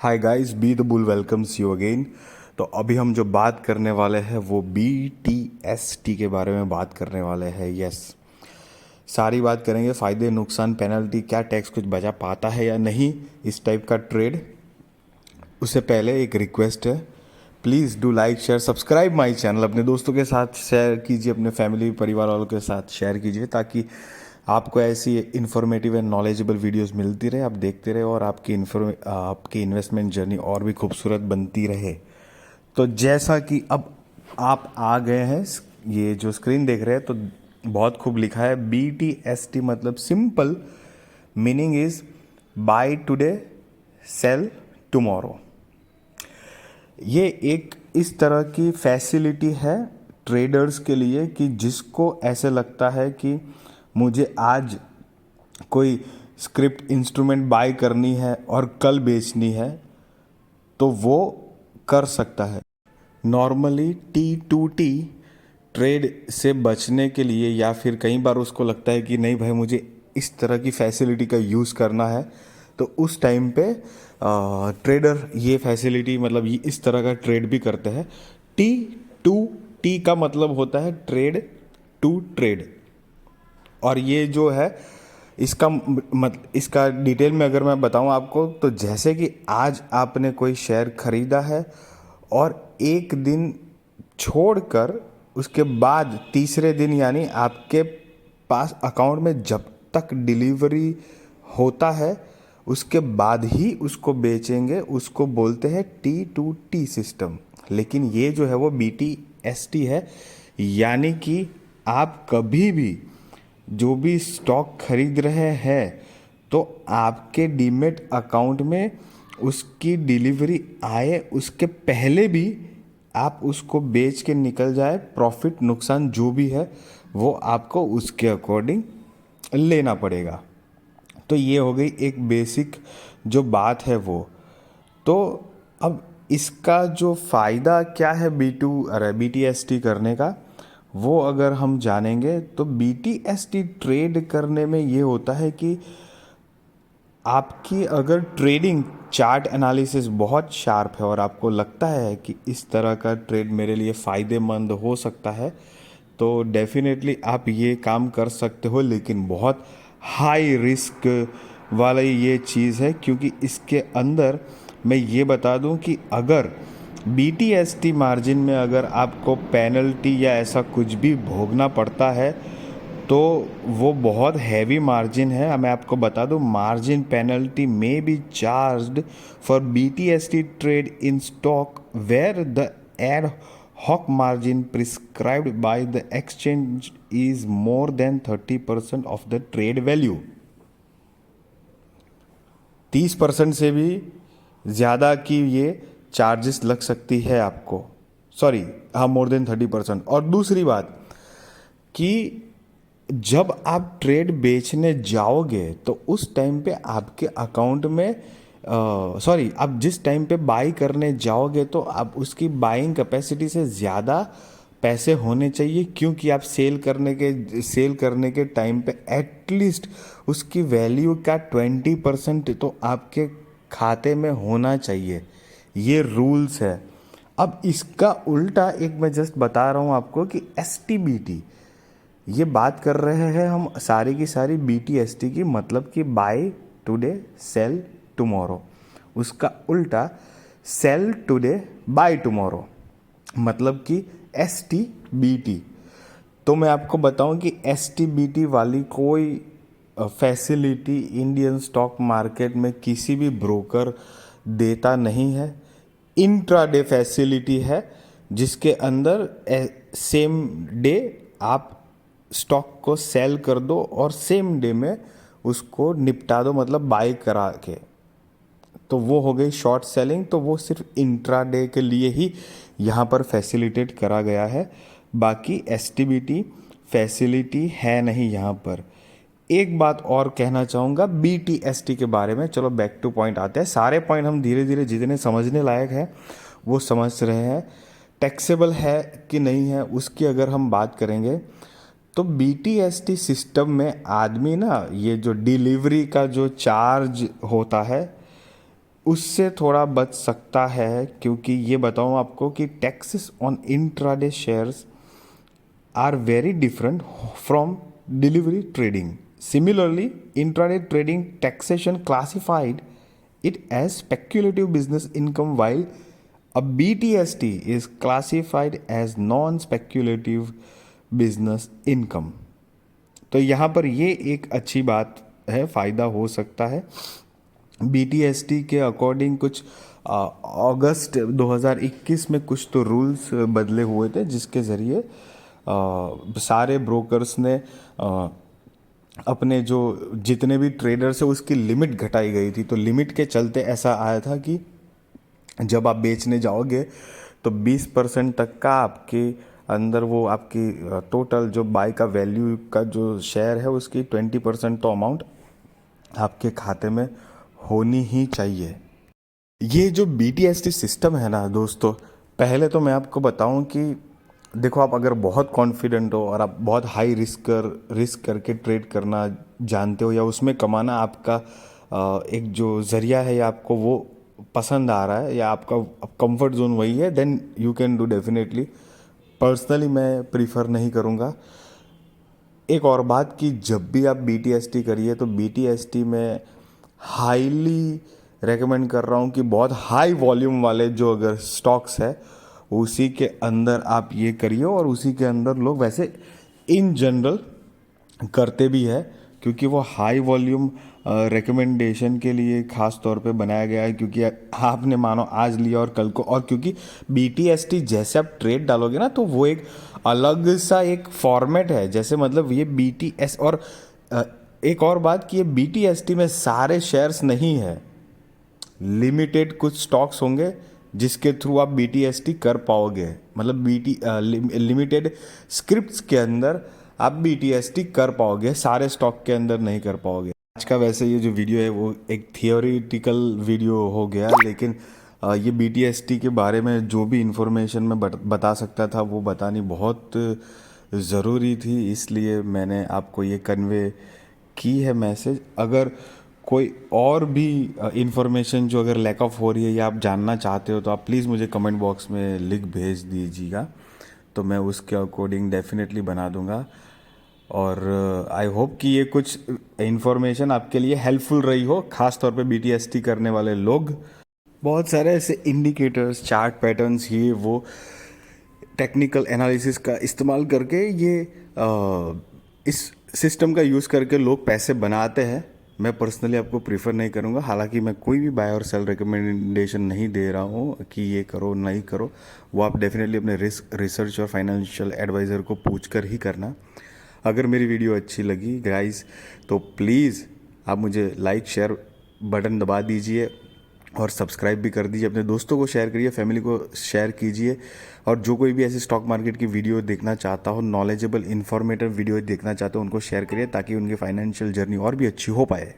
Hi guys, be the bull welcomes you again. तो अभी हम जो बात करने वाले हैं वो BTST के बारे में बात करने वाले हैं। यस, सारी बात करेंगे, फ़ायदे नुकसान पेनल्टी, क्या टैक्स कुछ बचा पाता है या नहीं इस टाइप का ट्रेड। उससे पहले एक रिक्वेस्ट है, please do like share subscribe my channel. अपने दोस्तों के साथ शेयर कीजिए, अपने फैमिली परिवार वालों के साथ शेयर कीजिए ताकि आपको ऐसी इन्फॉर्मेटिव एंड नॉलेजेबल वीडियोस मिलती रहे, आप देखते रहे और आपकी इन्वेस्टमेंट जर्नी और भी खूबसूरत बनती रहे। तो जैसा कि अब आप आ गए हैं, ये जो स्क्रीन देख रहे हैं तो बहुत खूब लिखा है BTST, मतलब simple meaning is by today cell tomorrow. ये एक इस तरह की फैसिलिटी है ट्रेडर्स के लिए कि जिसको ऐसे लगता है कि मुझे आज कोई स्क्रिप्ट इंस्ट्रूमेंट बाय करनी है और कल बेचनी है तो वो कर सकता है। नॉर्मली T2T ट्रेड से बचने के लिए या फिर कई बार उसको लगता है कि नहीं भाई मुझे इस तरह की फैसिलिटी का यूज़ करना है, तो उस टाइम पे ट्रेडर ये फैसिलिटी मतलब ये इस तरह का ट्रेड भी करते हैं। T2T का मतलब होता है ट्रेड टू ट्रेड। और ये जो है इसका डिटेल में अगर मैं बताऊं आपको, तो जैसे कि आज आपने कोई शेयर खरीदा है और एक दिन छोड़कर उसके बाद तीसरे दिन यानी आपके पास अकाउंट में जब तक डिलीवरी होता है उसके बाद ही उसको बेचेंगे, उसको बोलते हैं T2T सिस्टम। लेकिन ये जो है वो BTST है, यानी कि आप कभी भी जो भी स्टॉक खरीद रहे हैं तो आपके डीमेट अकाउंट में उसकी डिलीवरी आए उसके पहले भी आप उसको बेच के निकल जाए, प्रॉफिट नुकसान जो भी है वो आपको उसके अकॉर्डिंग लेना पड़ेगा। तो ये हो गई एक बेसिक जो बात है वो। तो अब इसका जो फ़ायदा क्या है BTST करने का, वो अगर हम जानेंगे तो BTST ट्रेड करने में ये होता है कि आपकी अगर ट्रेडिंग चार्ट एनालिसिस बहुत शार्प है और आपको लगता है कि इस तरह का ट्रेड मेरे लिए फ़ायदेमंद हो सकता है, तो डेफिनेटली आप ये काम कर सकते हो। लेकिन बहुत हाई रिस्क वाला ये चीज़ है, क्योंकि इसके अंदर मैं ये बता दूं कि अगर BTST मार्जिन में अगर आपको पेनल्टी या ऐसा कुछ भी भोगना पड़ता है तो वो बहुत हैवी मार्जिन है। मैं आपको बता दूं, मार्जिन पेनल्टी में be charged for BTST trade in stock where the ad hoc margin prescribed by the exchange is more than 30% of the trade value. 30% से भी ज़्यादा की ये चार्जेस लग सकती है आपको। सॉरी, हाँ, मोर देन 30%। और दूसरी बात कि जब आप ट्रेड बेचने जाओगे तो उस टाइम पे आपके अकाउंट में सॉरी, आप जिस टाइम पे बाई करने जाओगे तो आप उसकी बाइंग कैपेसिटी से ज़्यादा पैसे होने चाहिए, क्योंकि आप सेल करने के टाइम पे एटलीस्ट उसकी वैल्यू का 20% तो आपके खाते में होना चाहिए। ये रूल्स है। अब इसका उल्टा एक मैं जस्ट बता रहा हूँ आपको कि STBT, ये बात कर रहे हैं हम सारी की सारी BTST की, मतलब कि बाय टुडे सेल टुमारो। उसका उल्टा सेल टुडे बाय टुमारो, मतलब कि STBT। तो मैं आपको बताऊं कि STBT वाली कोई फैसिलिटी इंडियन स्टॉक मार्केट में किसी भी ब्रोकर देता नहीं है। इंट्राडे फैसिलिटी है जिसके अंदर सेम डे आप स्टॉक को सेल कर दो और सेम डे में उसको निपटा दो, मतलब बाय करा के। तो वो हो गई शॉर्ट सेलिंग। तो वो सिर्फ इंट्राडे के लिए ही यहाँ पर फैसिलिटेट करा गया है, बाकी STBT फैसिलिटी है नहीं यहाँ पर। एक बात और कहना चाहूँगा BTST के बारे में। चलो बैक टू पॉइंट आते हैं। सारे पॉइंट हम धीरे धीरे जितने समझने लायक है वो समझ रहे हैं। टैक्सेबल है कि नहीं है उसकी अगर हम बात करेंगे तो BTST सिस्टम में आदमी ना, ये जो डिलीवरी का जो चार्ज होता है उससे थोड़ा बच सकता है, क्योंकि ये बताऊं आपको कि taxes on intraday shares are very different from delivery trading. Similarly, intraday trading taxation classified it as speculative business income, while a BTST is classified as non-speculative business income. तो यहाँ पर ये एक अच्छी बात है, फ़ायदा हो सकता है। BTST के अकॉर्डिंग कुछ अगस्त 2021 में कुछ तो रूल्स बदले हुए थे, जिसके ज़रिए सारे ब्रोकर्स ने अपने जो जितने भी ट्रेडर्स है उसकी लिमिट घटाई गई थी। तो लिमिट के चलते ऐसा आया था कि जब आप बेचने जाओगे तो 20% तक का आपके अंदर वो आपकी टोटल जो बाय का वैल्यू का जो शेयर है उसकी 20% तो अमाउंट आपके खाते में होनी ही चाहिए। ये जो BTST सिस्टम है ना दोस्तों, पहले तो मैं आपको बताऊं कि देखो, आप अगर बहुत कॉन्फिडेंट हो और आप बहुत हाई रिस्क करके ट्रेड करना जानते हो, या उसमें कमाना आपका एक जो ज़रिया है या आपको वो पसंद आ रहा है, या आपका कंफर्ट जोन वही है, then you can do definitely. Personally मैं प्रीफर नहीं करूँगा। एक और बात कि जब भी आप BTST करिए तो BTST में हाईली रेकमेंड कर रहा हूँ कि बहुत हाई वॉल्यूम वाले जो अगर स्टॉक्स है उसी के अंदर आप ये करिए, और उसी के अंदर लोग वैसे इन जनरल करते भी है, क्योंकि वो हाई वॉल्यूम रिकमेंडेशन के लिए खास तौर पे बनाया गया है। क्योंकि आपने मानो आज लिया और कल को, और क्योंकि BTST जैसे आप ट्रेड डालोगे ना तो वो एक अलग सा एक फॉर्मेट है, जैसे मतलब ये BTS। और एक और बात कि ये BTST में सारे शेयर्स नहीं है, लिमिटेड कुछ स्टॉक्स होंगे जिसके थ्रू आप BTST कर पाओगे। मतलब लिमिटेड स्क्रिप्ट्स के अंदर आप BTST कर पाओगे, सारे स्टॉक के अंदर नहीं कर पाओगे। आज का वैसे ये जो वीडियो है वो एक थियोरिटिकल वीडियो हो गया, लेकिन ये BTST के बारे में जो भी इंफॉर्मेशन मैं बता सकता था वो बतानी बहुत ज़रूरी थी, इसलिए मैंने आपको ये कन्वे की है मैसेज। अगर कोई और भी इंफॉर्मेशन जो अगर लैक ऑफ हो रही है या आप जानना चाहते हो तो आप प्लीज़ मुझे कमेंट बॉक्स में लिख भेज दीजिएगा, तो मैं उसके अकॉर्डिंग डेफिनेटली बना दूंगा। और आई होप कि ये कुछ इंफॉर्मेशन आपके लिए हेल्पफुल रही हो, ख़ास तौर पे BTST करने वाले लोग। बहुत सारे ऐसे इंडिकेटर्स, चार्ट पैटर्न्स, ये वो टेक्निकल एनालिसिस का इस्तेमाल करके ये इस सिस्टम का यूज़ करके लोग पैसे बनाते हैं। मैं पर्सनली आपको प्रीफर नहीं करूँगा, हालांकि मैं कोई भी बाय और सेल रिकमेंडेशन नहीं दे रहा हूँ कि ये करो नहीं करो, वो आप डेफिनेटली अपने रिसर्च और फाइनेंशियल एडवाइज़र को पूछ कर ही करना। अगर मेरी वीडियो अच्छी लगी गाइस तो प्लीज़ आप मुझे लाइक शेयर बटन दबा दीजिए और सब्सक्राइब भी कर दीजिए, अपने दोस्तों को शेयर करिए, फैमिली को शेयर कीजिए। और जो कोई भी ऐसे स्टॉक मार्केट की वीडियो देखना चाहता हो, नॉलेजेबल इन्फॉर्मेटिव वीडियो देखना चाहते हो, उनको शेयर करिए ताकि उनकी फाइनेंशियल जर्नी और भी अच्छी हो पाए।